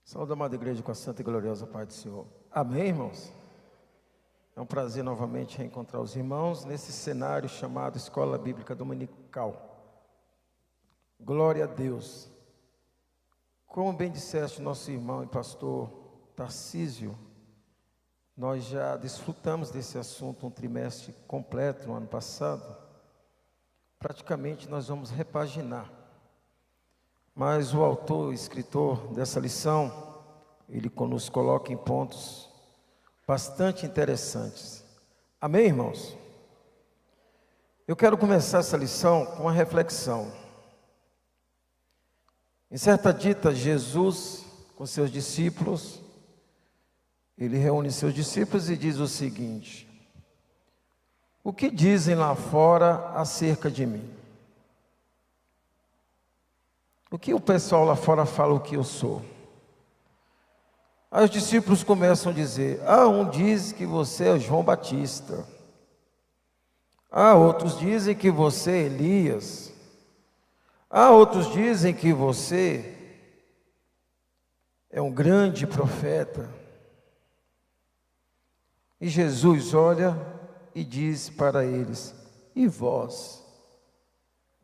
Saúde, amada igreja, com a santa e gloriosa paz do Senhor. Amém, irmãos? É um prazer novamente reencontrar os irmãos nesse cenário chamado Escola Bíblica Dominical. Glória a Deus. Como bem disseste, nosso irmão e pastor Tarcísio, nós já desfrutamos desse assunto um trimestre completo no ano passado. Praticamente nós vamos repaginar. Mas o autor, o escritor dessa lição, ele nos coloca em pontos bastante interessantes. Amém, irmãos? Eu quero começar essa lição com uma reflexão. Em certa dita, Jesus, com seus discípulos, ele reúne seus discípulos e diz o seguinte: o que dizem lá fora acerca de mim? O que o pessoal lá fora fala o que eu sou? Aí os discípulos começam a dizer: um diz que você é João Batista. Outros dizem que você é Elias. Outros dizem que você é um grande profeta. E Jesus olha e diz para eles: e vós,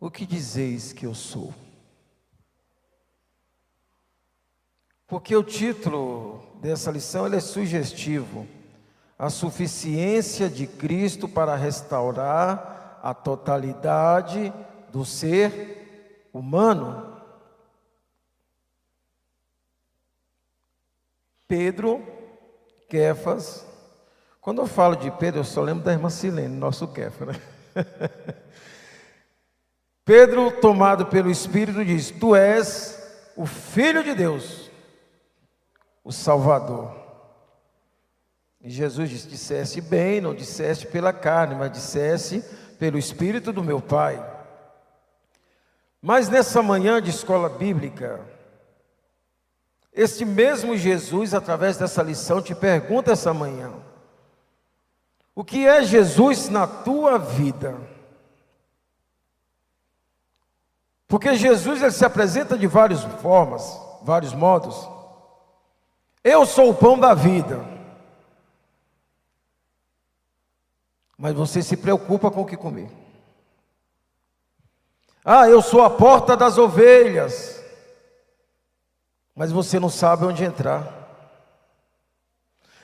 o que dizeis que eu sou? Porque o título dessa lição ele é sugestivo: a suficiência de Cristo para restaurar a totalidade do ser humano. Pedro, Quefas. Quando eu falo de Pedro, eu só lembro da irmã Silene, nosso Quefa, né? Pedro, tomado pelo Espírito, diz: tu és o Filho de Deus, o Salvador. E Jesus disseste bem, não disseste pela carne, mas disseste pelo Espírito do meu Pai. Mas nessa manhã de escola bíblica, este mesmo Jesus, através dessa lição, te pergunta essa manhã: o que é Jesus na tua vida? Porque Jesus ele se apresenta de várias formas, vários modos. Eu sou o pão da vida. Mas você se preocupa com o que comer. Eu sou a porta das ovelhas. Mas você não sabe onde entrar.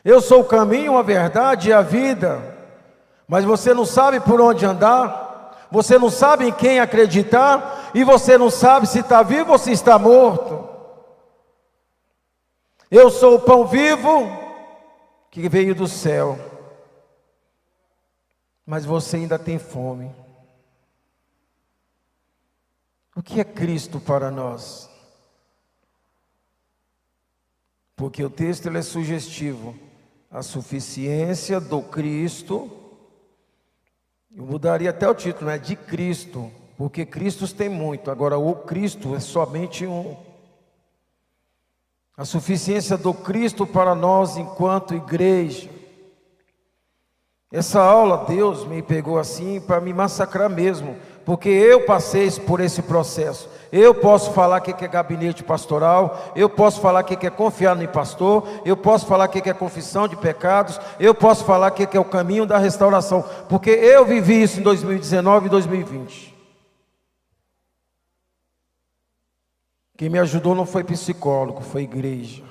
Eu sou o caminho, a verdade e a vida. Mas você não sabe por onde andar. Você não sabe em quem acreditar. E você não sabe se está vivo ou se está morto. Eu sou o pão vivo que veio do céu. Mas você ainda tem fome. O que é Cristo para nós? Porque o texto ele é sugestivo. A suficiência do Cristo. Eu mudaria até o título, de Cristo. Porque Cristos tem muito. Agora o Cristo é somente um. A suficiência do Cristo para nós enquanto igreja. Essa aula Deus me pegou assim para me massacrar mesmo. Porque eu passei por esse processo. Eu posso falar o que é gabinete pastoral. Eu posso falar o que é confiar no pastor. Eu posso falar o que é confissão de pecados. Eu posso falar o que é o caminho da restauração. Porque eu vivi isso em 2019 e 2020. Quem me ajudou não foi psicólogo, foi igreja.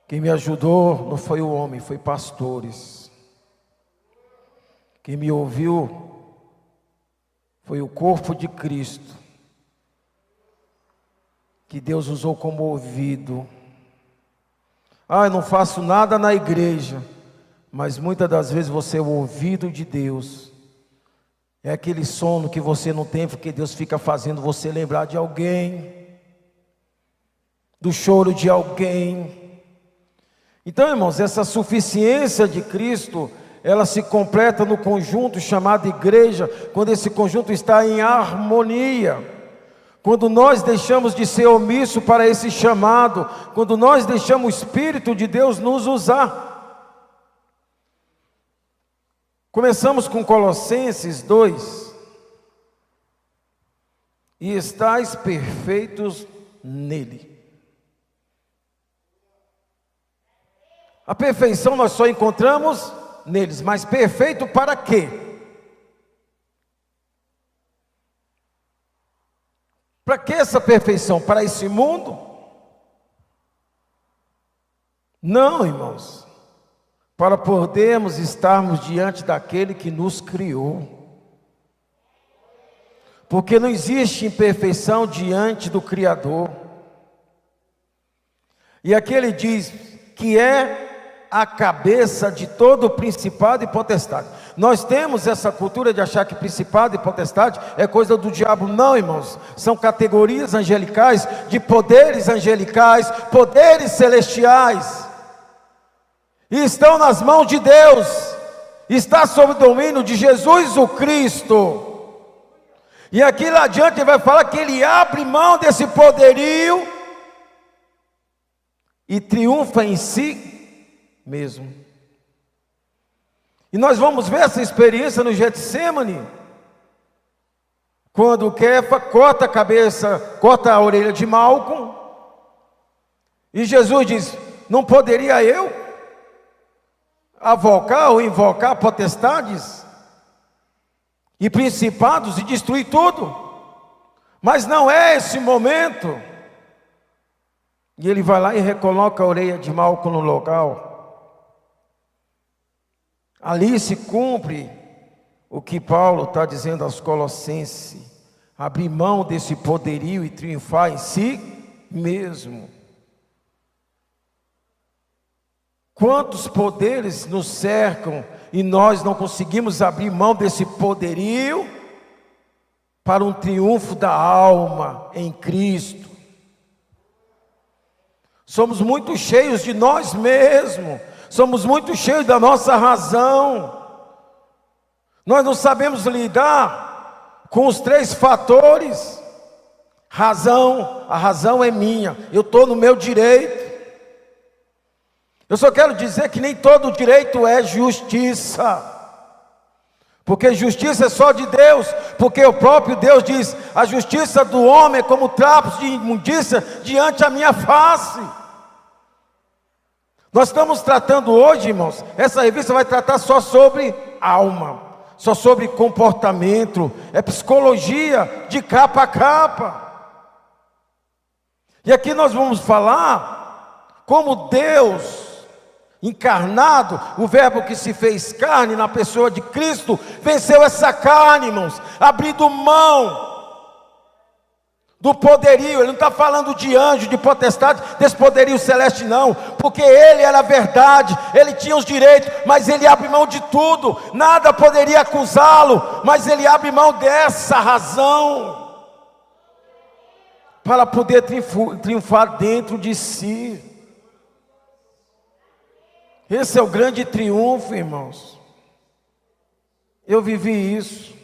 Quem me ajudou não foi o homem, foi pastores. Quem me ouviu foi o corpo de Cristo, que Deus usou como ouvido. Eu não faço nada na igreja, mas muitas das vezes você é o ouvido de Deus. É aquele sono que você não tem, porque Deus fica fazendo você lembrar de alguém, do choro de alguém. Então, irmãos, essa suficiência de Cristo, ela se completa no conjunto chamado igreja, quando esse conjunto está em harmonia. Quando nós deixamos de ser omisso para esse chamado, quando nós deixamos o Espírito de Deus nos usar. Começamos com Colossenses 2. E estáis perfeitos nele. A perfeição nós só encontramos neles, mas perfeito para quê? Para que essa perfeição? Para esse mundo? Não, irmãos. Para podermos estarmos diante daquele que nos criou. Porque não existe imperfeição diante do Criador. E aqui ele diz que é a cabeça de todo principado e potestade. Nós temos essa cultura de achar que principado e potestade é coisa do diabo. Não, irmãos, são categorias angelicais, de poderes angelicais, poderes celestiais, e estão nas mãos de Deus, está sob o domínio de Jesus o Cristo. E aqui lá adiante ele vai falar que ele abre mão desse poderio e triunfa em si mesmo. E nós vamos ver essa experiência no Getsêmani, quando Kefa corta a cabeça, corta a orelha de Malco, e Jesus diz: não poderia eu avocar ou invocar potestades e principados e destruir tudo? Mas não é esse momento. E ele vai lá e recoloca a orelha de Malco no local. Ali se cumpre o que Paulo está dizendo aos Colossenses: abrir mão desse poderio e triunfar em si mesmo. Quantos poderes nos cercam e nós não conseguimos abrir mão desse poderio para um triunfo da alma em Cristo? Somos muito cheios de nós mesmos, somos muito cheios da nossa razão. Nós não sabemos lidar com os 3 fatores. Razão, a razão é minha, eu estou no meu direito. Eu só quero dizer que nem todo direito é justiça, porque justiça é só de Deus, porque o próprio Deus diz: a justiça do homem é como trapos de imundícia diante a minha face. Nós estamos tratando hoje, irmãos, essa revista vai tratar só sobre alma, só sobre comportamento, é psicologia de capa a capa. E aqui nós vamos falar como Deus encarnado, o verbo que se fez carne na pessoa de Cristo, venceu essa carne, irmãos, abrindo mão do poderio. Ele não está falando de anjo, de potestade, desse poderio celeste não, porque ele era a verdade, ele tinha os direitos, mas ele abre mão de tudo, nada poderia acusá-lo, mas ele abre mão dessa razão, para poder triunfar dentro de si. Esse é o grande triunfo, irmãos. Eu vivi isso.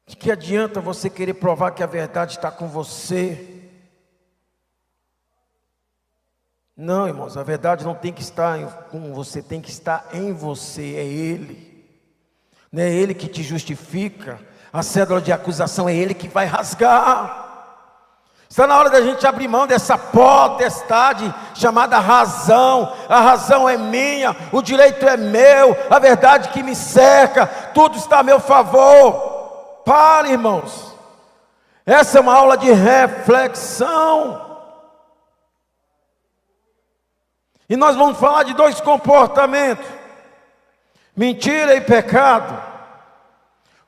De que adianta você querer provar que a verdade está com você? Não, irmãos, a verdade não tem que estar com você, tem que estar em você, é Ele. Não é Ele que te justifica, a cédula de acusação é Ele que vai rasgar. Está na hora da gente abrir mão dessa potestade chamada razão. A razão é minha, o direito é meu, a verdade que me cerca, tudo está a meu favor. Pare, irmãos. Essa é uma aula de reflexão. E nós vamos falar de 2 comportamentos: mentira e pecado,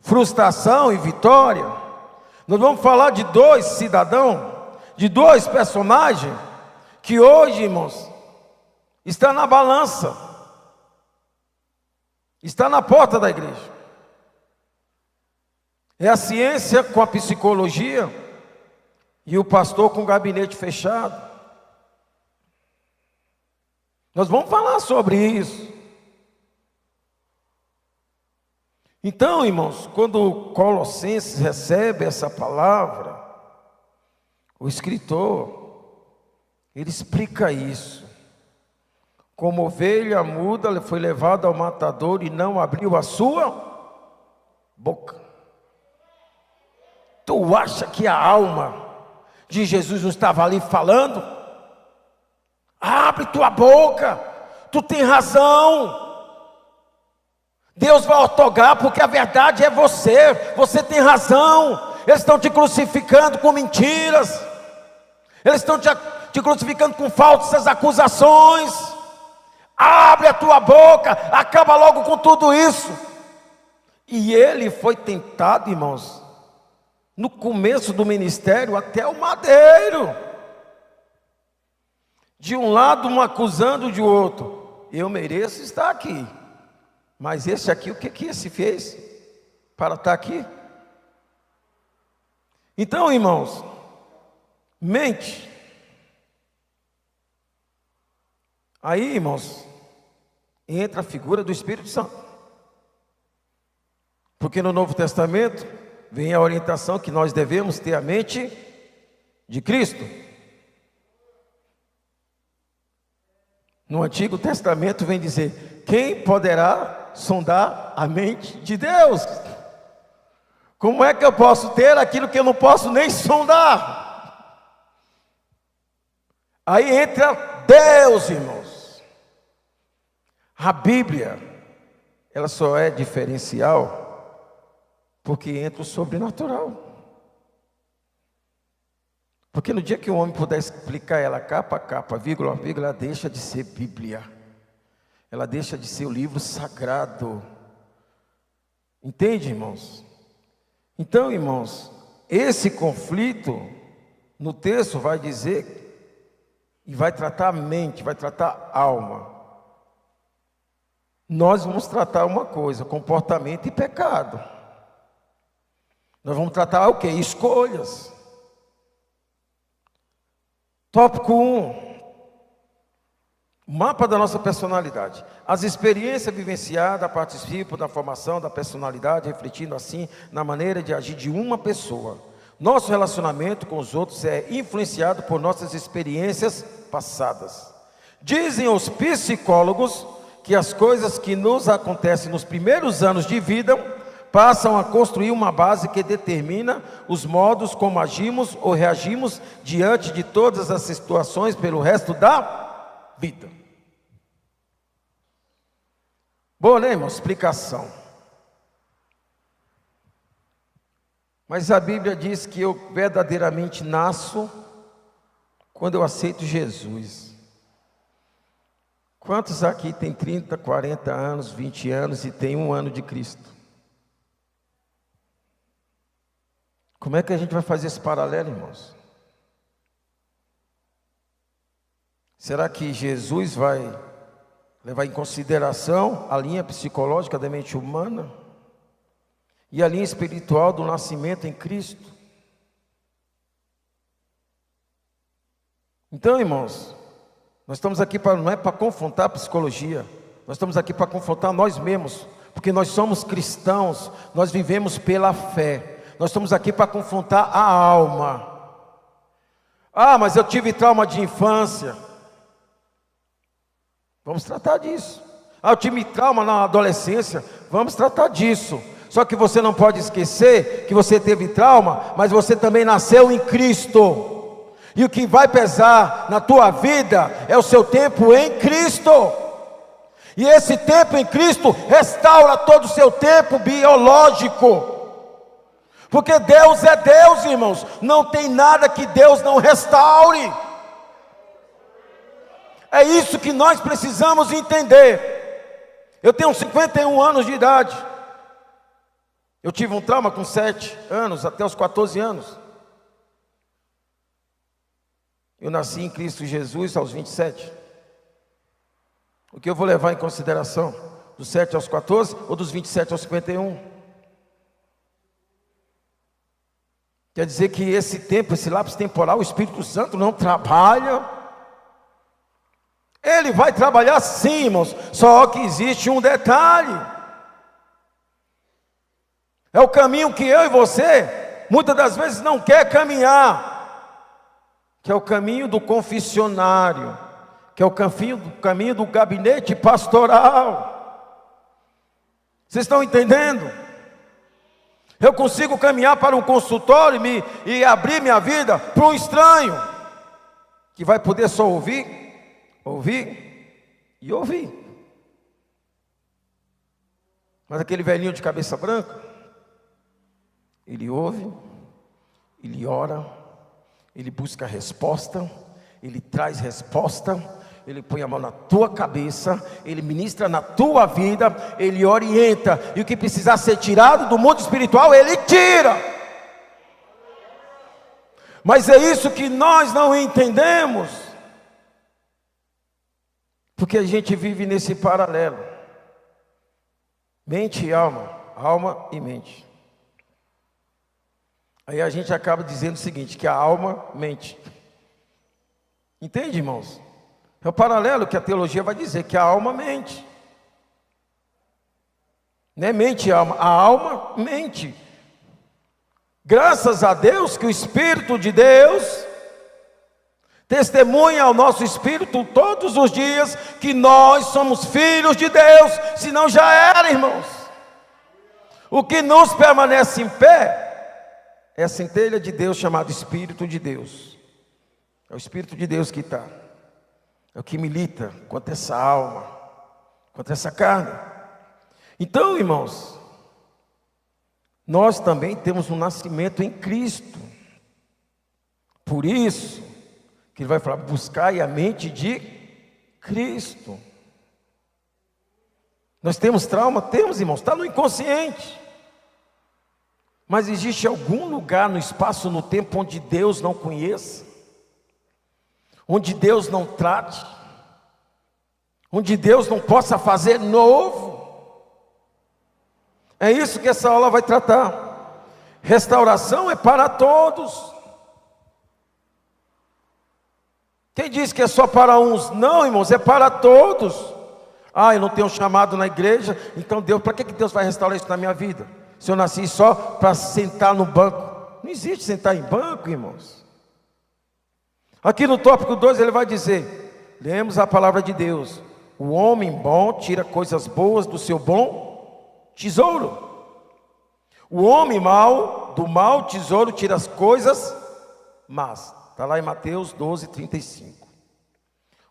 frustração e vitória. Nós vamos falar de 2 cidadãos, de 2 personagens, que hoje, irmãos, está na balança, está na porta da igreja. É a ciência com a psicologia e o pastor com o gabinete fechado. Nós vamos falar sobre isso. Então, irmãos, quando Colossenses recebe essa palavra, o escritor, ele explica isso. Como ovelha muda, foi levado ao matador e não abriu a sua boca. Tu acha que a alma de Jesus não estava ali falando? Abre tua boca, tu tem razão. Deus vai otorgar, porque a verdade é você. Você tem razão. Eles estão te crucificando com mentiras. Eles estão te crucificando com falsas acusações. Abre a tua boca, acaba logo com tudo isso. E ele foi tentado, irmãos, no começo do ministério até o madeiro. De um lado, um acusando de outro. Eu mereço estar aqui. Mas esse aqui, o que esse fez para estar aqui? Então, irmãos, mente. Aí, irmãos, entra a figura do Espírito Santo. Porque no Novo Testamento vem a orientação que nós devemos ter a mente de Cristo. No Antigo Testamento vem dizer: quem poderá sondar a mente de Deus? Como é que eu posso ter aquilo que eu não posso nem sondar? Aí entra Deus, irmãos. A Bíblia, ela só é diferencial porque entra o sobrenatural. Porque no dia que o homem puder explicar ela capa a capa, vírgula a vírgula, ela deixa de ser Bíblia. Ela deixa de ser o livro sagrado. Entende, irmãos? Então, irmãos, esse conflito no texto vai dizer e vai tratar a mente, vai tratar a alma. Nós vamos tratar uma coisa: comportamento e pecado. Nós vamos tratar o quê? Escolhas. Tópico 1. Mapa da nossa personalidade. As experiências vivenciadas participam da formação da personalidade, refletindo assim na maneira de agir de uma pessoa. Nosso relacionamento com os outros é influenciado por nossas experiências passadas. Dizem os psicólogos que as coisas que nos acontecem nos primeiros anos de vida passam a construir uma base que determina os modos como agimos ou reagimos diante de todas as situações pelo resto da vida. Bom, né, irmão? Explicação. Mas a Bíblia diz que eu verdadeiramente nasço quando eu aceito Jesus. Quantos aqui tem 30, 40 anos, 20 anos e tem 1 ano de Cristo? Como é que a gente vai fazer esse paralelo, irmãos? Será que Jesus vai levar em consideração a linha psicológica da mente humana e a linha espiritual do nascimento em Cristo? Então, irmãos, nós estamos aqui não é para confrontar a psicologia, nós estamos aqui para confrontar nós mesmos, porque nós somos cristãos, nós vivemos pela fé. Nós estamos aqui para confrontar a alma. Ah, mas eu tive trauma de infância. Vamos tratar disso. Ah, eu tive trauma na adolescência. Vamos tratar disso. Só que você não pode esquecer que você teve trauma, mas você também nasceu em Cristo. E o que vai pesar na tua vida é o seu tempo em Cristo. E esse tempo em Cristo restaura todo o seu tempo biológico. Porque Deus é Deus, irmãos. Não tem nada que Deus não restaure. É isso que nós precisamos entender. Eu tenho 51 anos de idade. Eu tive um trauma com 7 anos, até os 14 anos. Eu nasci em Cristo Jesus aos 27. O que eu vou levar em consideração? Dos 7 aos 14 ou dos 27 aos 51? Quer dizer que esse tempo, esse lapso temporal, o Espírito Santo não trabalha. Ele vai trabalhar sim, irmãos. Só que existe um detalhe. É o caminho que eu e você, muitas das vezes, não quer caminhar. Que é o caminho do confessionário. Que é o caminho do gabinete pastoral. Vocês estão entendendo? Eu consigo caminhar para um consultório e abrir minha vida para um estranho, que vai poder só ouvir ouvir e ouvir. Mas aquele velhinho de cabeça branca, ele ouve, ele ora, ele busca resposta, ele traz resposta, ele põe a mão na tua cabeça, ele ministra na tua vida, ele orienta, e o que precisar ser tirado do mundo espiritual, ele tira. Mas é isso que nós não entendemos, porque a gente vive nesse paralelo. Mente e alma, alma e mente. Aí a gente acaba dizendo o seguinte, que a alma mente. Entende, irmãos? É o paralelo que a teologia vai dizer, que a alma mente. Não é mente e alma, a alma mente. Graças a Deus que o Espírito de Deus testemunha ao nosso espírito todos os dias que nós somos filhos de Deus, senão já era, irmãos. O que nos permanece em pé é a centelha de Deus chamada Espírito de Deus. É o Espírito de Deus que está, é o que milita contra essa alma, contra essa carne. Então, irmãos, nós também temos um nascimento em Cristo. Por isso que ele vai falar, buscai a mente de Cristo. Nós temos trauma? Temos, irmãos, está no inconsciente. Mas existe algum lugar no espaço, no tempo, onde Deus não conheça? Onde Deus não trate? Onde Deus não possa fazer novo? É isso que essa aula vai tratar. Restauração é para todos. Quem diz que é só para uns? Não, irmãos, é para todos. Ah, eu não tenho chamado na igreja, então Deus, para que Deus vai restaurar isso na minha vida? Se eu nasci só para sentar no banco. Não existe sentar em banco, irmãos. Aqui no tópico 2 ele vai dizer, lemos a palavra de Deus. O homem bom tira coisas boas do seu bom tesouro. O homem mau, do mau tesouro tira as coisas más. Está lá em Mateus 12:35.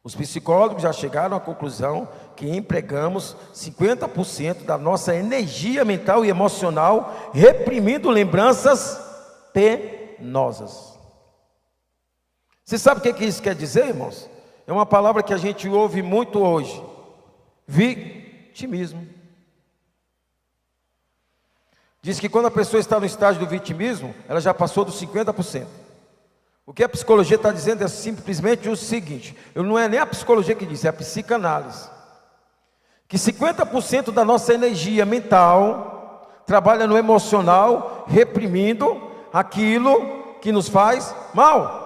Os psicólogos já chegaram à conclusão que empregamos 50% da nossa energia mental e emocional reprimindo lembranças penosas. Você sabe o que isso quer dizer, irmãos? É uma palavra que a gente ouve muito hoje. Vitimismo. Diz que quando a pessoa está no estágio do vitimismo, ela já passou dos 50%. O que a psicologia está dizendo é simplesmente o seguinte, não é nem a psicologia que diz, é a psicanálise. Que 50% da nossa energia mental trabalha no emocional, reprimindo aquilo que nos faz mal.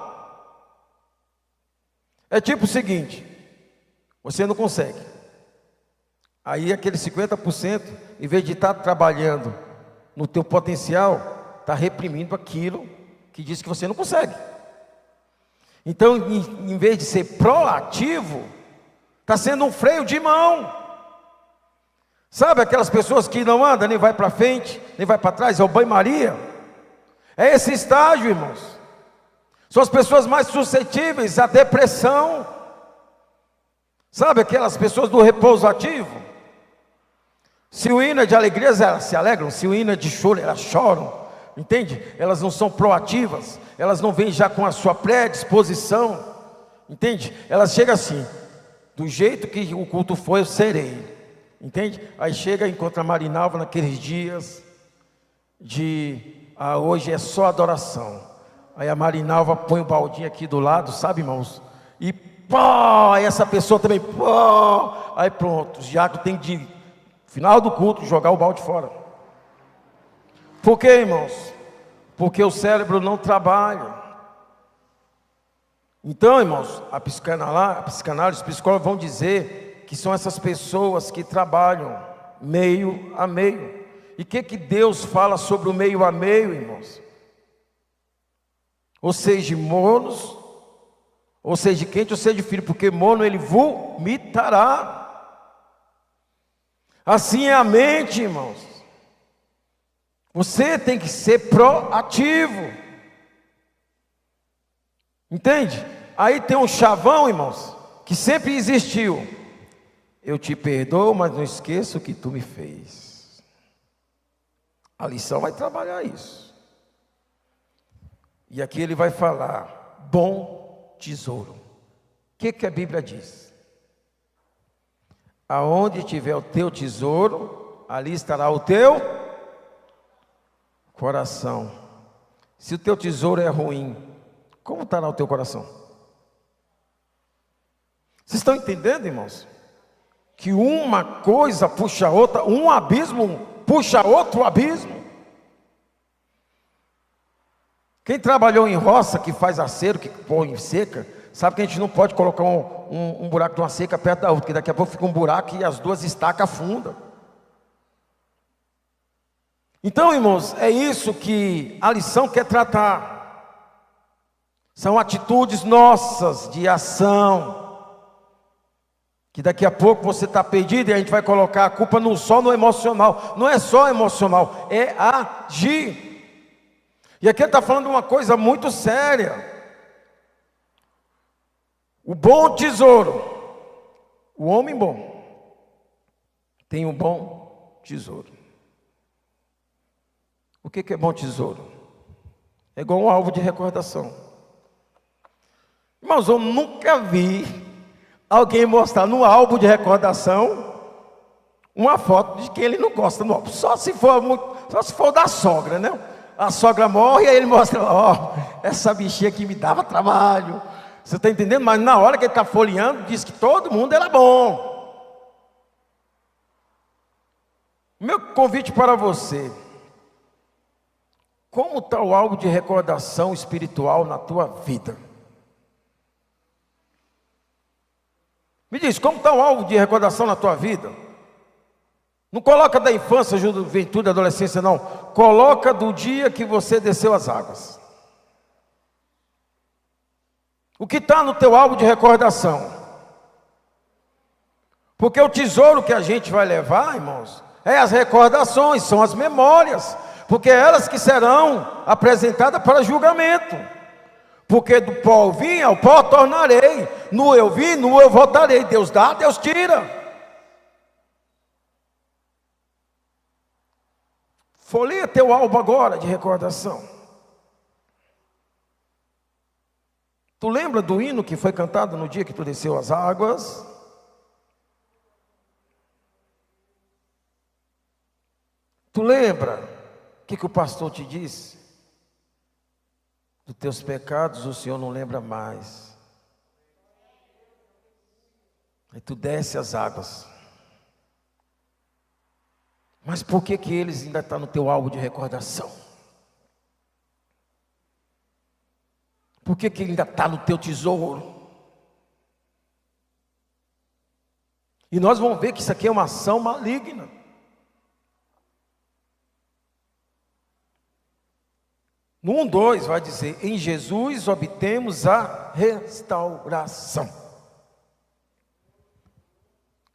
É tipo o seguinte, você não consegue. Aí aquele 50%, em vez de estar trabalhando no teu potencial, está reprimindo aquilo que diz que você não consegue. Então, em vez de ser proativo, está sendo um freio de mão. Sabe aquelas pessoas que não andam, nem vai para frente, nem vai para trás, é o banho-maria? É esse estágio, irmãos. São as pessoas mais suscetíveis à depressão. Sabe aquelas pessoas do repouso ativo? Se o hino é de alegria, elas se alegram. Se o hino é de choro, elas choram. Entende? Elas não são proativas. Elas não vêm já com a sua predisposição. Entende? Elas chegam assim, do jeito que o culto foi, eu serei. Entende? Aí chega e encontra a Marinalva naqueles dias de hoje é só adoração. Aí a Marinalva põe o baldinho aqui do lado, sabe, irmãos? E pá, essa pessoa também pá. Aí pronto, os diáconos têm de, final do culto, jogar o balde fora. Por quê, irmãos? Porque o cérebro não trabalha. Então, irmãos, a psicanálise, os psicólogos vão dizer que são essas pessoas que trabalham meio a meio. E o que Deus fala sobre o meio a meio, irmãos? Ou seja, monos, ou seja, quente, ou seja, filho, porque mono ele vomitará. Assim é a mente, irmãos. Você tem que ser proativo. Entende? Aí tem um chavão, irmãos, que sempre existiu. Eu te perdoo, mas não esqueço o que tu me fez. A lição vai trabalhar isso. E aqui ele vai falar, bom tesouro. O que a Bíblia diz? Aonde tiver o teu tesouro, ali estará o teu coração. Se o teu tesouro é ruim, como estará o teu coração? Vocês estão entendendo, irmãos? Que uma coisa puxa a outra, um abismo puxa outro abismo. Quem trabalhou em roça, que faz acero, que põe em seca, sabe que a gente não pode colocar um buraco de uma seca perto da outra, porque daqui a pouco fica um buraco e as duas estacas afundam. Então, irmãos, é isso que a lição quer tratar. São atitudes nossas de ação. Que daqui a pouco você está perdido e a gente vai colocar a culpa só no emocional. Não é só emocional, é agir. E aqui ele está falando de uma coisa muito séria. O bom tesouro, o homem bom, tem um bom tesouro. O que é bom tesouro? É igual um alvo de recordação. Irmãos, eu nunca vi alguém mostrar no álbum de recordação uma foto de quem ele não gosta no álbum. Só se for da sogra, né? A sogra morre e aí ele mostra, essa bichinha aqui me dava trabalho. Você está entendendo? Mas na hora que ele está folheando, diz que todo mundo era bom. Meu convite para você: como está o álbum de recordação espiritual na tua vida? Me diz, como está o alvo de recordação na tua vida? Não coloca da infância, juventude, adolescência, não. Coloca do dia que você desceu as águas. O que está no teu alvo de recordação? Porque o tesouro que a gente vai levar, irmãos, é as recordações, são as memórias. Porque é elas que serão apresentadas para julgamento. Porque do pó eu vim, ao pó tornarei. Nu eu vim, nu eu voltarei. Deus dá, Deus tira. Folheia teu álbum agora de recordação. Tu lembra do hino que foi cantado no dia que tu desceu as águas? Tu lembra o que o pastor te disse? Dos teus pecados o Senhor não lembra mais. Aí tu desce as águas. Mas por que eles ainda estão no teu álbum de recordação? Por que ele ainda está no teu tesouro? E nós vamos ver que isso aqui é uma ação maligna. No 1:2 vai dizer, em Jesus obtemos a restauração.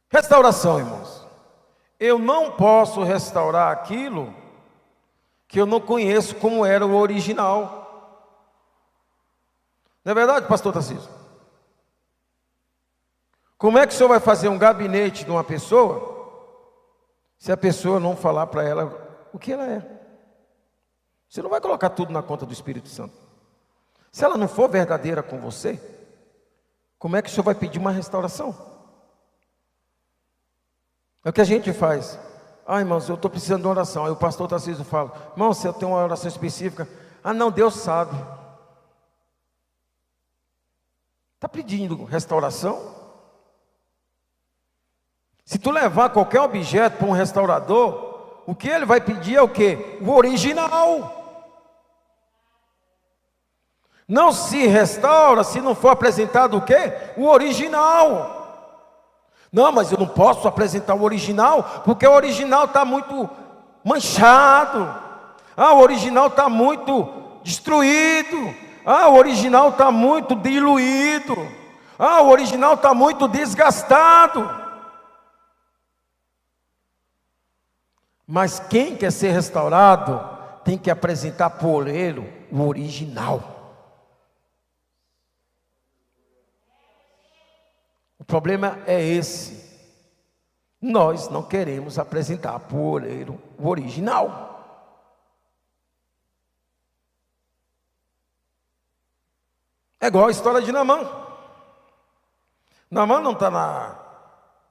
Restauração, irmãos. Eu não posso restaurar aquilo que eu não conheço como era o original. Não é verdade, pastor Tarcísio? Como é que o senhor vai fazer um gabinete de uma pessoa se a pessoa não falar para ela o que ela é? Você não vai colocar tudo na conta do Espírito Santo. Se ela não for verdadeira com você, como é que o senhor vai pedir uma restauração? É o que a gente faz. Irmãos, eu estou precisando de uma oração. Aí o pastor Tarcísio fala, irmão, se eu tenho uma oração específica. Não, Deus sabe. Está pedindo restauração? Se tu levar qualquer objeto para um restaurador, o que ele vai pedir é o quê? O original. Não se restaura se não for apresentado o quê? O original. Não, mas eu não posso apresentar o original, porque o original está muito manchado. O original está muito destruído. O original está muito diluído. O original está muito desgastado. Mas quem quer ser restaurado, tem que apresentar por ele o original. problema é esse. Nós não queremos apresentar para o oleiro o original. É igual a história de Naamã. Naamã não está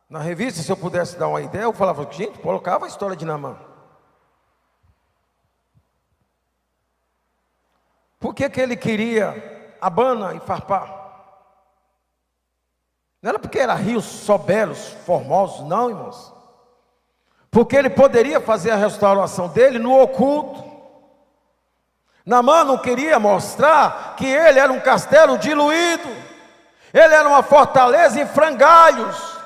na revista. Se eu pudesse dar uma ideia, eu falava, gente, colocava a história de Naamã. Por que ele queria Abana e Farpar? Não era porque era rios só belos, formosos, não, irmãos. Porque ele poderia fazer a restauração dele no oculto. Naamã não queria mostrar que ele era um castelo diluído. Ele era uma fortaleza em frangalhos.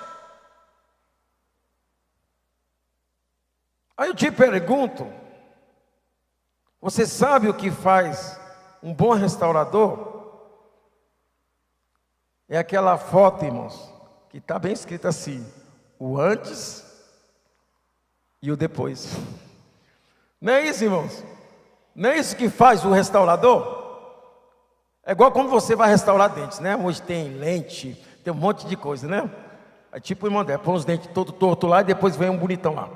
Aí eu te pergunto, você sabe o que faz um bom restaurador? É aquela foto, irmãos, que está bem escrita assim, o antes e o depois. Não é isso, irmãos? Não é isso que faz o restaurador? É igual quando você vai restaurar dentes, né? Hoje tem lente, tem um monte de coisa, né? É tipo o irmão dela, põe os dentes todo torto lá e depois vem um bonitão lá.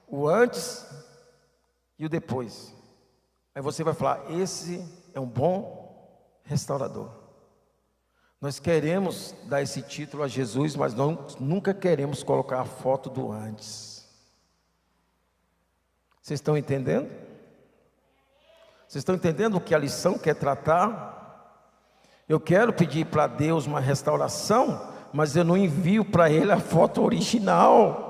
O antes e o depois. Aí você vai falar, esse é um bom restaurador. Nós queremos dar esse título a Jesus, mas nunca queremos colocar a foto do antes. Vocês estão entendendo? Vocês estão entendendo o que a lição quer tratar? Eu quero pedir para Deus uma restauração, mas eu não envio para Ele a foto original.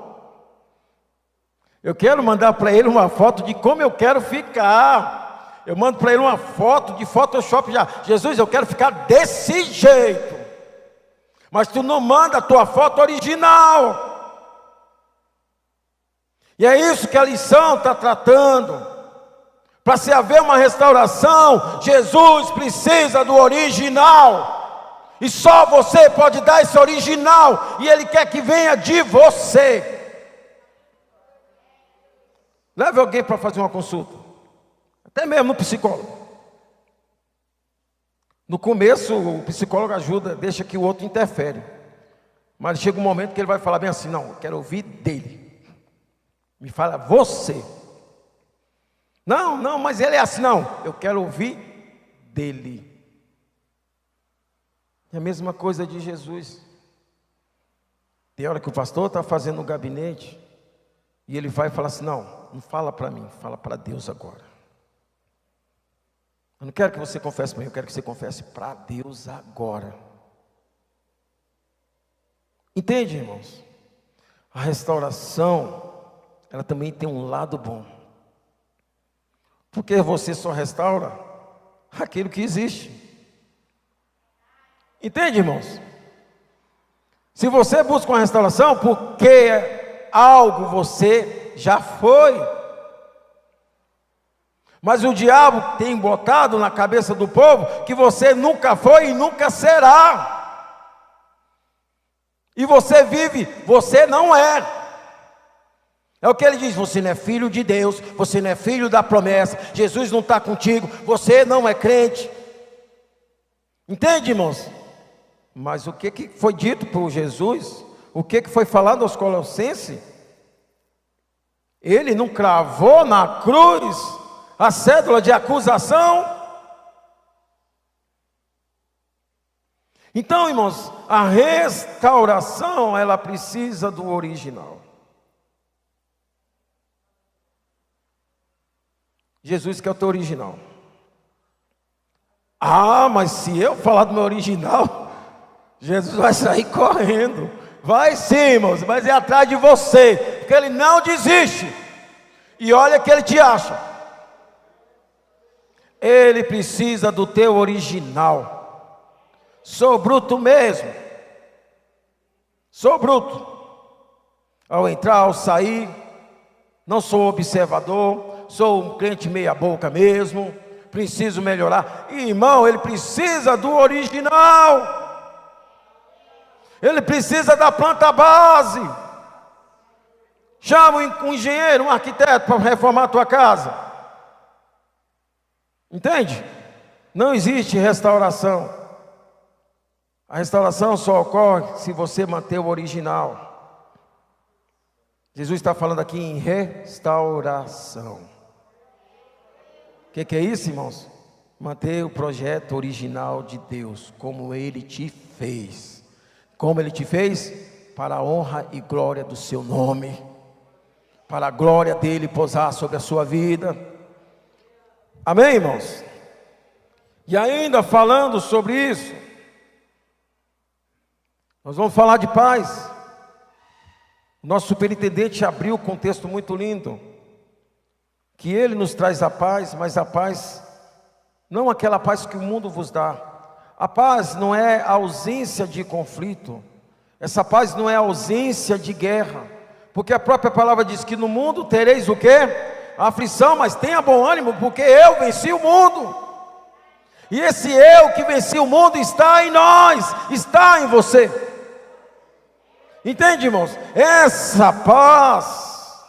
Eu quero mandar para Ele uma foto de como eu quero ficar. Eu mando para Ele uma foto de Photoshop já. Jesus, eu quero ficar desse jeito. Mas tu não manda a tua foto original. E é isso que a lição está tratando. Para se haver uma restauração, Jesus precisa do original. E só você pode dar esse original. E Ele quer que venha de você. Leve alguém para fazer uma consulta. Até mesmo no psicólogo. No começo, o psicólogo ajuda, deixa que o outro interfere. Mas chega um momento que ele vai falar bem assim, não, eu quero ouvir dele. Me fala você. Não, mas ele é assim, não, eu quero ouvir dele. É a mesma coisa de Jesus. Tem hora que o pastor está fazendo o gabinete, e ele vai falar assim, não fala para mim, fala para Deus agora. Eu não quero que você confesse para mim, eu quero que você confesse para Deus agora. Entende, irmãos? A restauração, ela também tem um lado bom. Porque você só restaura aquilo que existe. Entende, irmãos? Se você busca uma restauração, porque algo você já foi. Mas o diabo tem botado na cabeça do povo que você nunca foi e nunca será. E você vive, você não é. É o que ele diz, você não é filho de Deus, você não é filho da promessa, Jesus não está contigo, você não é crente. Entende, irmãos? Mas o que foi dito por Jesus? O que foi falado aos Colossenses? Ele não cravou na cruz a cédula de acusação? Então, irmãos, a restauração, ela precisa do original. Jesus quer o teu original. Ah, mas se eu falar do meu original, Jesus vai sair correndo. Vai sim, irmãos, mas é atrás de você, porque Ele não desiste. E olha que Ele te acha. Ele precisa do teu original. Sou bruto mesmo. Sou bruto. Ao entrar, ao sair, não sou observador, sou um crente meia boca mesmo, preciso melhorar. Irmão, ele precisa do original. Ele precisa da planta base. Chama um engenheiro, um arquiteto para reformar a tua casa. Entende? Não existe restauração A restauração só ocorre se você manter o original. Jesus está falando aqui em restauração. O que é isso, irmãos? Manter o projeto original de Deus, como Ele te fez. Como Ele te fez? Para a honra e glória do seu nome. Para a glória dEle pousar sobre a sua vida. Amém, irmãos? E ainda falando sobre isso, nós vamos falar de paz. O nosso superintendente abriu um contexto muito lindo, que Ele nos traz a paz, mas a paz, não aquela paz que o mundo vos dá. A paz não é a ausência de conflito, essa paz não é a ausência de guerra, porque a própria palavra diz que no mundo tereis o quê? A aflição, mas tenha bom ânimo, porque eu venci o mundo. E esse eu que venci o mundo está em nós, está em você. Entende, irmãos? Essa paz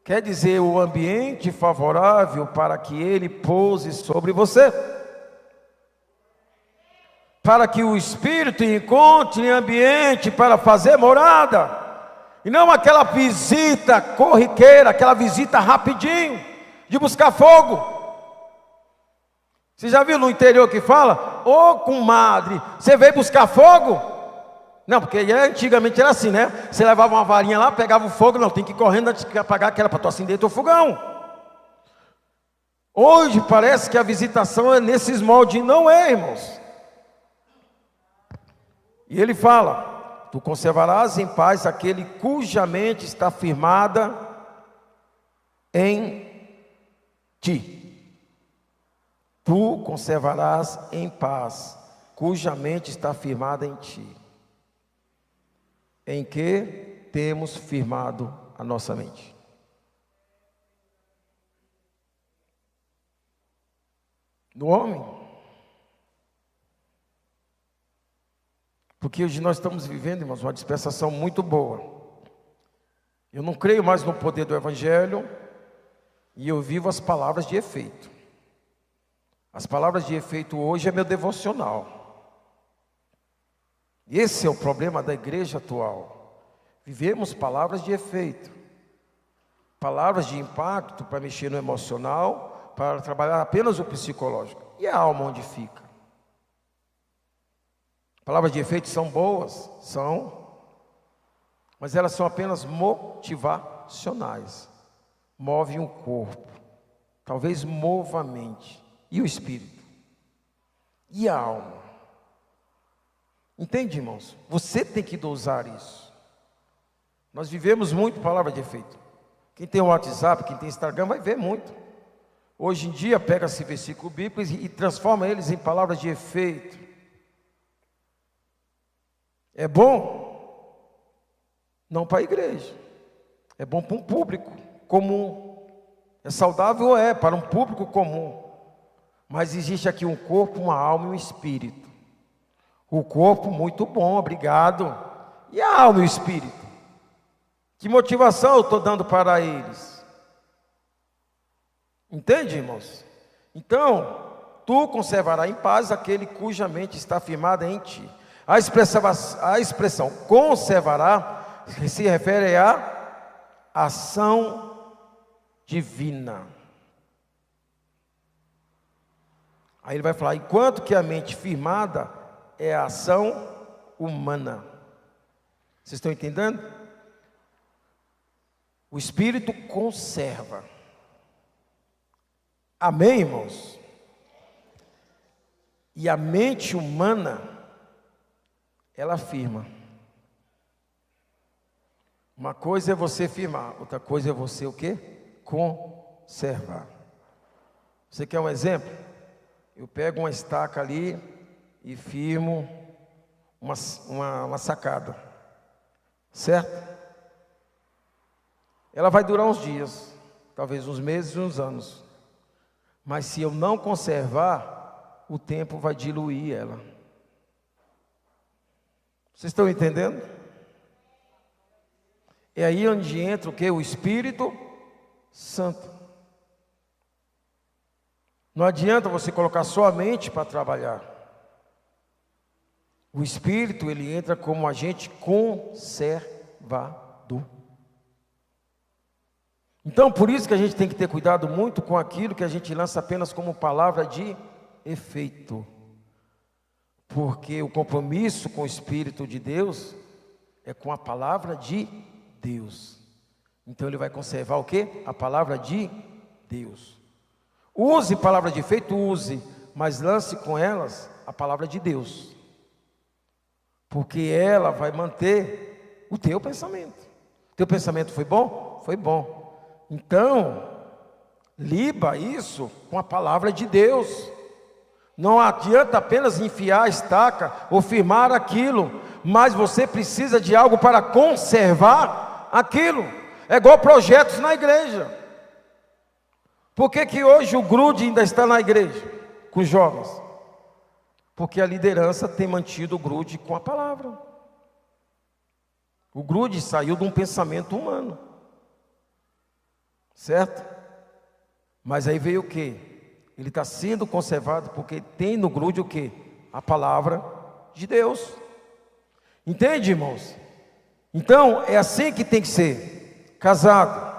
quer dizer o ambiente favorável para que Ele pouse sobre você. Para que o Espírito encontre ambiente para fazer morada. E não aquela visita corriqueira, aquela visita rapidinho, de buscar fogo. Você já viu no interior que fala? Ô comadre, você veio buscar fogo? Não, porque antigamente era assim, né? Você levava uma varinha lá, pegava o fogo, não, tem que ir correndo antes de apagar aquela para tu acender teu fogão. Hoje parece que a visitação é nesses moldes, não é, irmãos. E ele fala: tu conservarás em paz aquele cuja mente está firmada em ti. Tu conservarás em paz, cuja mente está firmada em ti. Em que temos firmado a nossa mente? No homem. Porque hoje nós estamos vivendo, irmãos, uma dispensação muito boa. Eu não creio mais no poder do Evangelho, e eu vivo as palavras de efeito. As palavras de efeito hoje é meu devocional. Esse é o problema da igreja atual. Vivemos palavras de efeito. Palavras de impacto para mexer no emocional, para trabalhar apenas o psicológico. E a alma onde fica? Palavras de efeito são boas? São. Mas elas são apenas motivacionais. Move um corpo. Talvez mova a mente. E o espírito? E a alma? Entende, irmãos? Você tem que dosar isso. Nós vivemos muito palavra de efeito. Quem tem o WhatsApp, quem tem Instagram, vai ver muito. Hoje em dia, pega esse versículo bíblico e transforma eles em palavras de efeito. É bom? Não para a igreja. É bom para um público comum. É saudável? É, para um público comum. Mas existe aqui um corpo, uma alma e um espírito. O corpo, muito bom, obrigado. E a alma e o espírito? Que motivação eu estou dando para eles? Entende, irmãos? Então, tu conservarás em paz aquele cuja mente está firmada em ti. A expressão conservará se refere à ação divina. Aí ele vai falar: enquanto que a mente firmada é a ação humana. Vocês estão entendendo? O Espírito conserva. Amém, irmãos? E a mente humana, ela firma. Uma coisa é você firmar, outra coisa é você o quê? Conservar. Você quer um exemplo? Eu pego uma estaca ali e firmo uma sacada, certo? Ela vai durar uns dias, talvez uns meses, uns anos. Mas se eu não conservar, o tempo vai diluir ela. Vocês estão entendendo? É aí onde entra o quê? O Espírito Santo. Não adianta você colocar só a mente para trabalhar. O Espírito, ele entra como agente conservador. Então, por isso que a gente tem que ter cuidado muito com aquilo que a gente lança apenas como palavra de efeito. Porque o compromisso com o Espírito de Deus é com a palavra de Deus. Então ele vai conservar o quê? A palavra de Deus. Use palavra de efeito, use, mas lance com elas a palavra de Deus. Porque ela vai manter o teu pensamento. Teu pensamento foi bom? Foi bom. Então, liba isso com a palavra de Deus. Não adianta apenas enfiar a estaca ou firmar aquilo, mas você precisa de algo para conservar aquilo. É igual projetos na igreja. Por que hoje o grude ainda está na igreja com os jovens? Porque a liderança tem mantido o grude com a palavra. O grude saiu de um pensamento humano, certo? Mas aí veio o quê? Ele está sendo conservado porque tem no grude o quê? A palavra de Deus. Entende, irmãos? Então, é assim que tem que ser. Casado.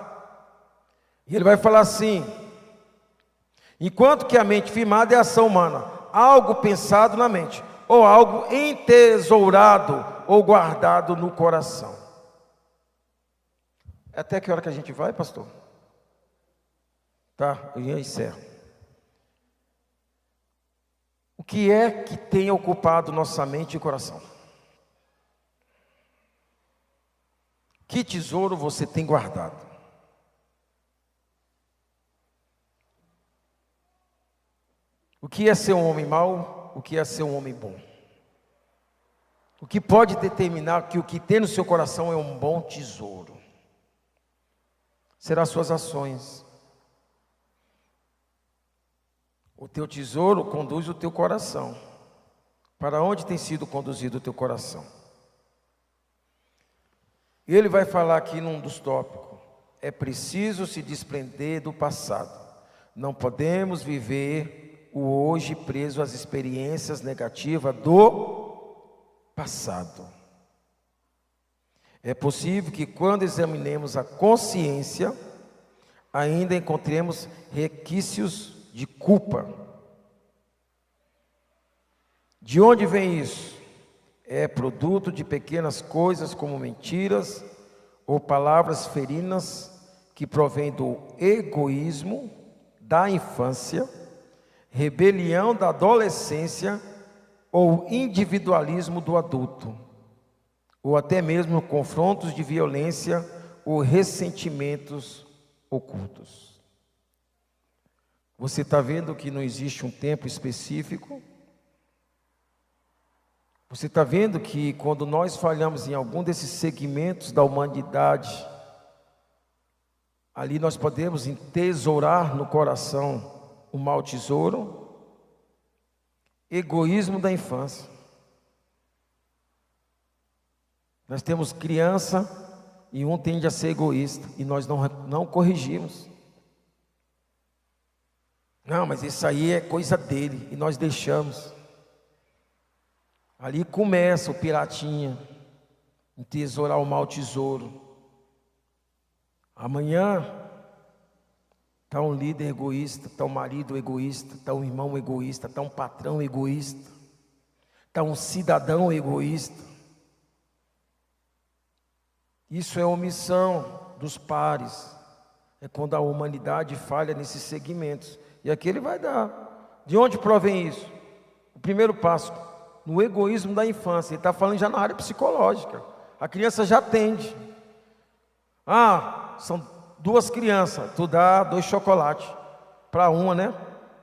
E ele vai falar assim: enquanto que a mente firmada é a ação humana, algo pensado na mente, ou algo entesourado ou guardado no coração. Até que hora que a gente vai, pastor? Tá, eu já encerro. O que é que tem ocupado nossa mente e coração? Que tesouro você tem guardado? O que é ser um homem mau? O que é ser um homem bom? O que pode determinar que o que tem no seu coração é um bom tesouro? Serão as suas ações. O teu tesouro conduz o teu coração. Para onde tem sido conduzido o teu coração? Ele vai falar aqui num dos tópicos: é preciso se desprender do passado. Não podemos viver o hoje preso às experiências negativas do passado. É possível que quando examinemos a consciência, ainda encontremos resquícios de culpa. De onde vem isso? É produto de pequenas coisas como mentiras ou palavras ferinas que provém do egoísmo da infância, rebelião da adolescência ou individualismo do adulto, ou até mesmo confrontos de violência ou ressentimentos ocultos. Você está vendo que não existe um tempo específico? Você está vendo que quando nós falhamos em algum desses segmentos da humanidade, ali nós podemos entesourar no coração o mau tesouro? Egoísmo da infância. Nós temos criança e um tende a ser egoísta e nós não corrigimos. Não, mas isso aí é coisa dele e nós deixamos. Ali começa o piratinha, entesourar o mau tesouro. Amanhã está um líder egoísta, está um marido egoísta, está um irmão egoísta, está um patrão egoísta, está um cidadão egoísta. Isso é omissão dos pares. É quando a humanidade falha nesses segmentos. E aqui ele vai dar. De onde provém isso? O primeiro passo, no egoísmo da infância. Ele está falando já na área psicológica. A criança já tende. São duas crianças. Tu dá 2 chocolates para uma, né?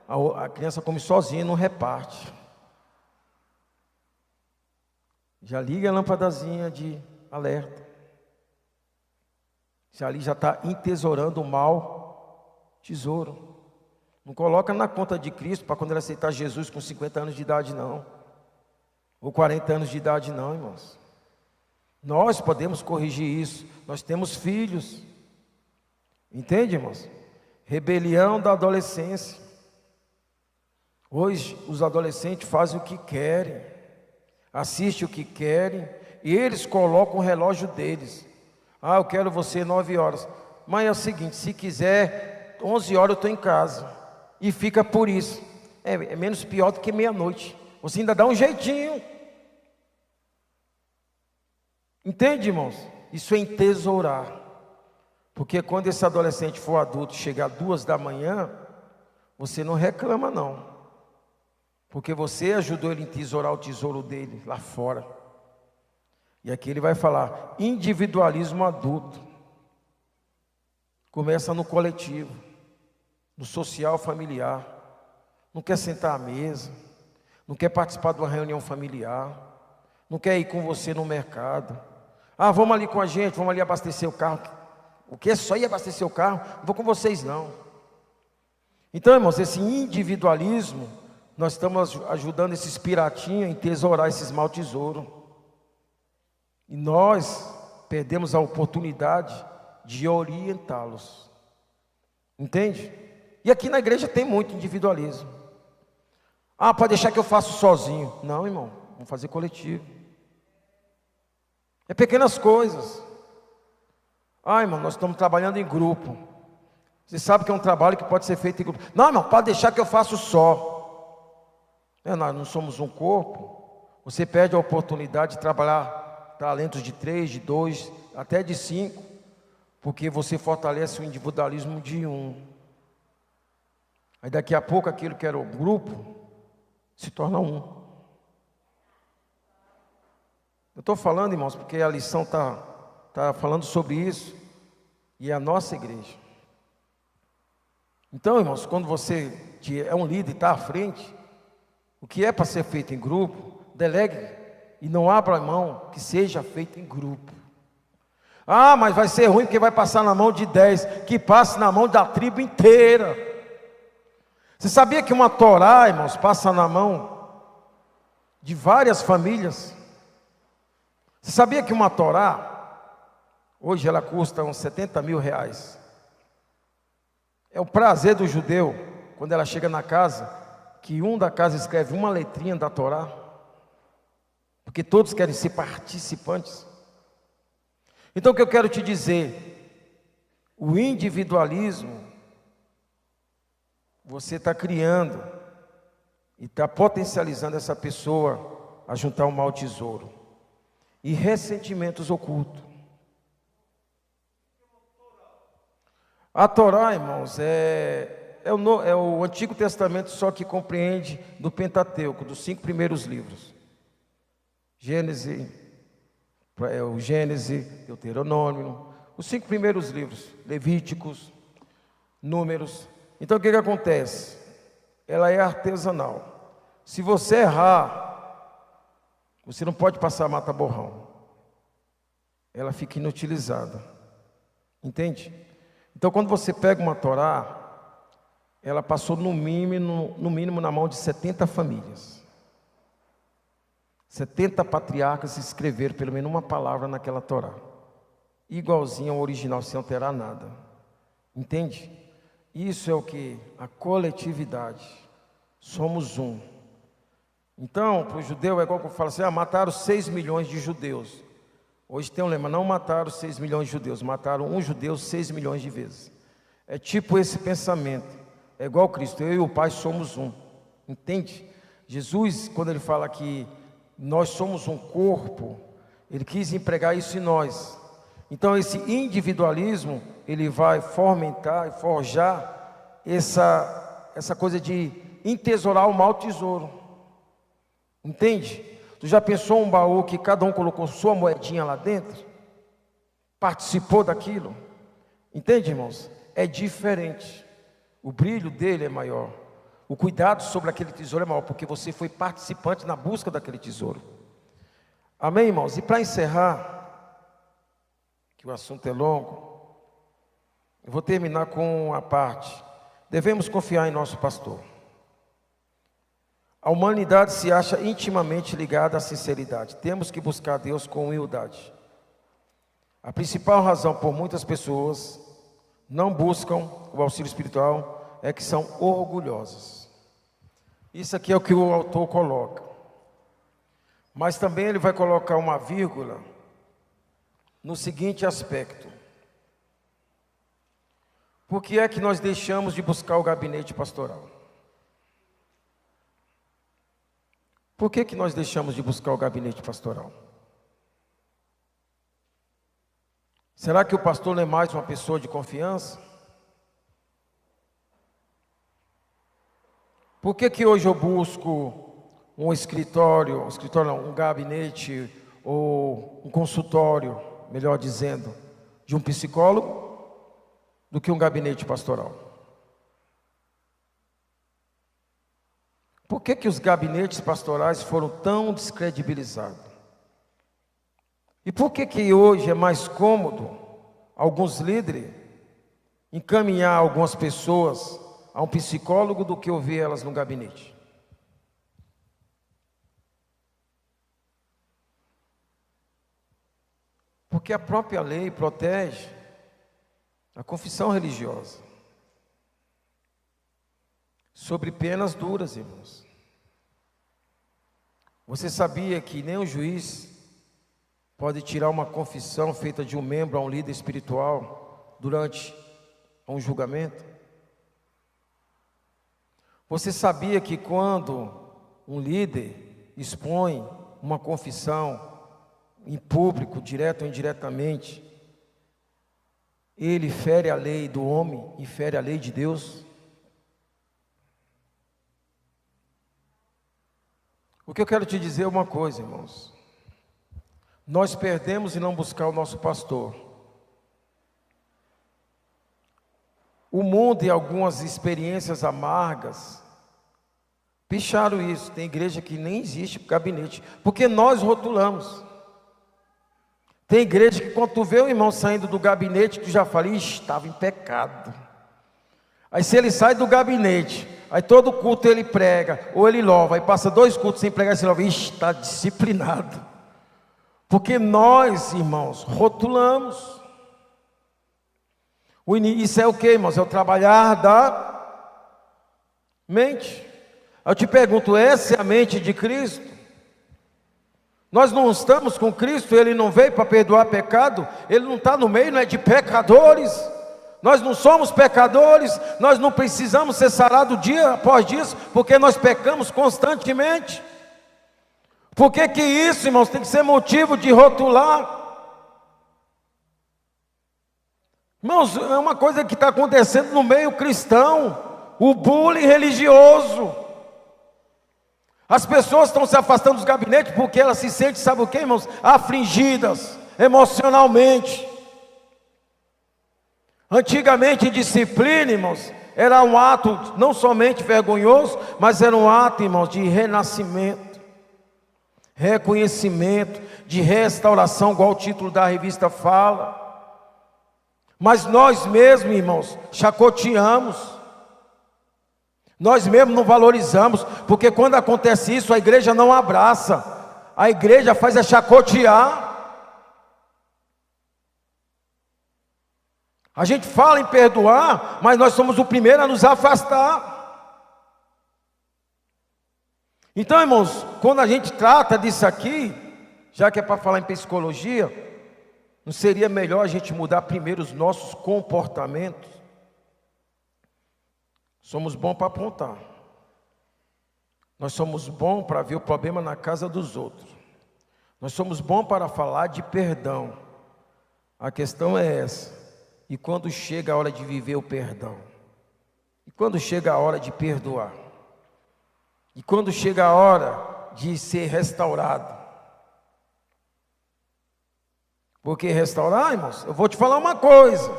A criança come sozinha, não reparte. Já liga a lâmpadazinha de alerta. Ali já está entesourando o mau tesouro. Não coloca na conta de Cristo para quando ele aceitar Jesus com 50 anos de idade, não. Ou 40 anos de idade, não, irmãos. Nós podemos corrigir isso. Nós temos filhos. Entende, irmãos? Rebelião da adolescência. Hoje, os adolescentes fazem o que querem. assiste o que querem, e eles colocam o relógio deles. Ah, eu quero você 9 horas. Mas é o seguinte, se quiser 11 horas eu estou em casa. E fica por isso. É menos pior do que meia-noite. Você ainda dá um jeitinho. Entende, irmãos? Isso é entesourar. Porque quando esse adolescente for adulto, chegar 2 da manhã, você não reclama não. Porque você ajudou ele a entesourar o tesouro dele lá fora. E aqui ele vai falar, individualismo adulto. Começa no coletivo, no social familiar. Não quer sentar à mesa, não quer participar de uma reunião familiar, não quer ir com você no mercado. Ah, vamos ali com a gente, vamos ali abastecer o carro. O que é só ir abastecer o carro? Não vou com vocês não. Então, irmãos, esse individualismo, nós estamos ajudando esses piratinhos a entesourar esses mau tesouros. E nós perdemos a oportunidade de orientá-los. Entende? E aqui na igreja tem muito individualismo. Ah, pode deixar que eu faço sozinho. Não, irmão, vamos fazer coletivo. É pequenas coisas. Ah, irmão, nós estamos trabalhando em grupo. Você sabe que é um trabalho que pode ser feito em grupo. Não, irmão, pode deixar que eu faço só. Nós não somos um corpo. Você perde a oportunidade de trabalhar talentos de 3, de 2, até de 5, porque você fortalece o individualismo de um. Aí daqui a pouco aquilo que era o grupo se torna um. Eu estou falando, irmãos, porque a lição está falando sobre isso, e é a nossa igreja. Então, irmãos, quando você é um líder e está à frente, o que é para ser feito em grupo, delegue e não abra mão que seja feito em grupo. Ah, mas vai ser ruim porque vai passar na mão de 10, que passe na mão da tribo inteira. Você sabia que uma Torá, irmãos, passa na mão de várias famílias? Você sabia que uma Torá, hoje ela custa uns 70 mil reais? É o prazer do judeu, quando ela chega na casa, que um da casa escreve uma letrinha da Torá, porque todos querem ser participantes. Então o que eu quero te dizer, o individualismo, você está criando e está potencializando essa pessoa a juntar um mau tesouro. E ressentimentos ocultos. A Torá, irmãos, é o Antigo Testamento, só que compreende do Pentateuco, dos 5 primeiros livros. Gênesis, Deuteronômio, os 5 primeiros livros, Levíticos, Números. Então o que acontece? Ela é artesanal. Se você errar, você não pode passar mata-borrão. Ela fica inutilizada. Entende? Então quando você pega uma Torá, ela passou no mínimo na mão de 70 famílias. 70 patriarcas escreveram pelo menos uma palavra naquela Torá. Igualzinho ao original, sem alterar nada. Entende? Isso é o que? A coletividade. Somos um. Então, para o judeu é igual que eu falo assim, mataram 6 milhões de judeus. Hoje tem um lema, não mataram 6 milhões de judeus, mataram um judeu 6 milhões de vezes. É tipo esse pensamento. É igual Cristo, eu e o Pai somos um. Entende? Jesus, quando ele fala que nós somos um corpo, ele quis empregar isso em nós. Então esse individualismo, ele vai fomentar e forjar essa coisa de entesourar o mau tesouro. Entende? Tu já pensou um baú que cada um colocou sua moedinha lá dentro? Participou daquilo? Entende, irmãos? É diferente. O brilho dele é maior. O cuidado sobre aquele tesouro é maior, porque você foi participante na busca daquele tesouro. Amém, irmãos? E para encerrar, que o assunto é longo, eu vou terminar com a parte. Devemos confiar em nosso pastor. A humanidade se acha intimamente ligada à sinceridade. Temos que buscar Deus com humildade. A principal razão por muitas pessoas não buscam o auxílio espiritual é que são orgulhosas. Isso aqui é o que o autor coloca. Mas também ele vai colocar uma vírgula no seguinte aspecto: por que é que nós deixamos de buscar o gabinete pastoral? Por que nós deixamos de buscar o gabinete pastoral? Será que o pastor não é mais uma pessoa de confiança? Por que hoje eu busco um escritório não, um gabinete ou um consultório, melhor dizendo, de um psicólogo, do que um gabinete pastoral? Por que os gabinetes pastorais foram tão descredibilizados? E por que hoje é mais cômodo alguns líderes encaminhar algumas pessoas a um psicólogo do que ouvir elas no gabinete? Porque a própria lei protege a confissão religiosa sobre penas duras, irmãos. Você sabia que nem o juiz pode tirar uma confissão feita de um membro a um líder espiritual durante um julgamento? Você sabia que quando um líder expõe uma confissão em público, direto ou indiretamente, ele fere a lei do homem e fere a lei de Deus? O que eu quero te dizer é uma coisa, irmãos. Nós perdemos em não buscar o nosso pastor. O mundo e algumas experiências amargas picharam isso. Tem igreja que nem existe gabinete, porque nós rotulamos. Tem igreja que quando tu vê o irmão saindo do gabinete, tu já fala, estava em pecado. Aí se ele sai do gabinete, aí todo culto ele prega, ou ele louva, aí passa 2 cultos sem pregar, e você louva, está disciplinado. Porque nós, irmãos, rotulamos. Isso é o que, irmãos? É o trabalhar da mente. Eu te pergunto, essa é a mente de Cristo? Nós não estamos com Cristo, Ele não veio para perdoar pecado, Ele não está no meio, não é de pecadores. Nós não somos pecadores, nós não precisamos ser sarados dia após dia, porque nós pecamos constantemente. Por que isso, irmãos, tem que ser motivo de rotular? Irmãos, é uma coisa que está acontecendo no meio cristão, o bullying religioso. As pessoas estão se afastando dos gabinetes porque elas se sentem, sabe o que, irmãos? Afligidas emocionalmente. Antigamente, disciplina, irmãos, era um ato não somente vergonhoso, mas era um ato, irmãos, de renascimento, reconhecimento, de restauração, igual o título da revista fala. Mas nós mesmos, irmãos, chacoteamos, nós mesmos não valorizamos, porque quando acontece isso, a igreja não abraça, a igreja faz é chacotear. A gente fala em perdoar, mas nós somos o primeiro a nos afastar. Então, irmãos, quando a gente trata disso aqui, já que é para falar em psicologia, não seria melhor a gente mudar primeiro os nossos comportamentos? Somos bons para apontar. Nós somos bons para ver o problema na casa dos outros. Nós somos bons para falar de perdão. A questão é essa. E quando chega a hora de viver o perdão? E quando chega a hora de perdoar? E quando chega a hora de ser restaurado? Porque restaurar, irmãos, eu vou te falar uma coisa.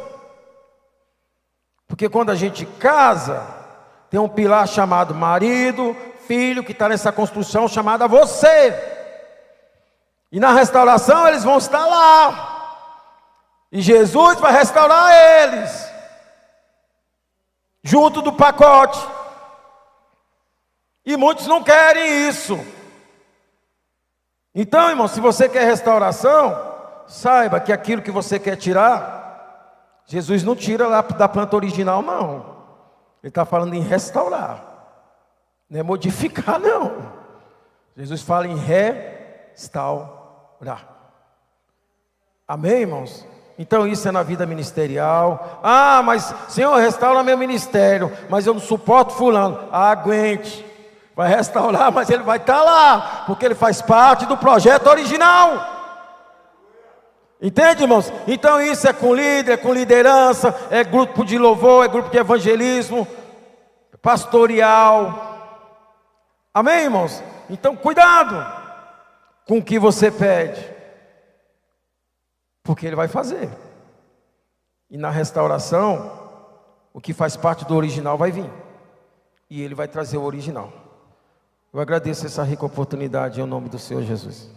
Porque quando a gente casa, tem um pilar chamado marido, filho, que está nessa construção chamada você. E na restauração eles vão estar lá. E Jesus vai restaurar eles, junto do pacote. E muitos não querem isso. Então, irmão, se você quer restauração, saiba que aquilo que você quer tirar, Jesus não tira lá da planta original, não. Ele está falando em restaurar, não é modificar, não. Jesus fala em restaurar. Amém, irmãos? Então isso é na vida ministerial. Ah, mas Senhor, restaura meu ministério, mas eu não suporto fulano. Aguente, vai restaurar, mas ele vai estar lá, porque ele faz parte do projeto original. Entende, irmãos? Então isso é com líder, é com liderança, é grupo de louvor, é grupo de evangelismo, pastoral. Amém, irmãos? Então cuidado com o que você pede, porque ele vai fazer. E na restauração, o que faz parte do original vai vir, e ele vai trazer o original. Eu agradeço essa rica oportunidade em nome do Senhor Jesus.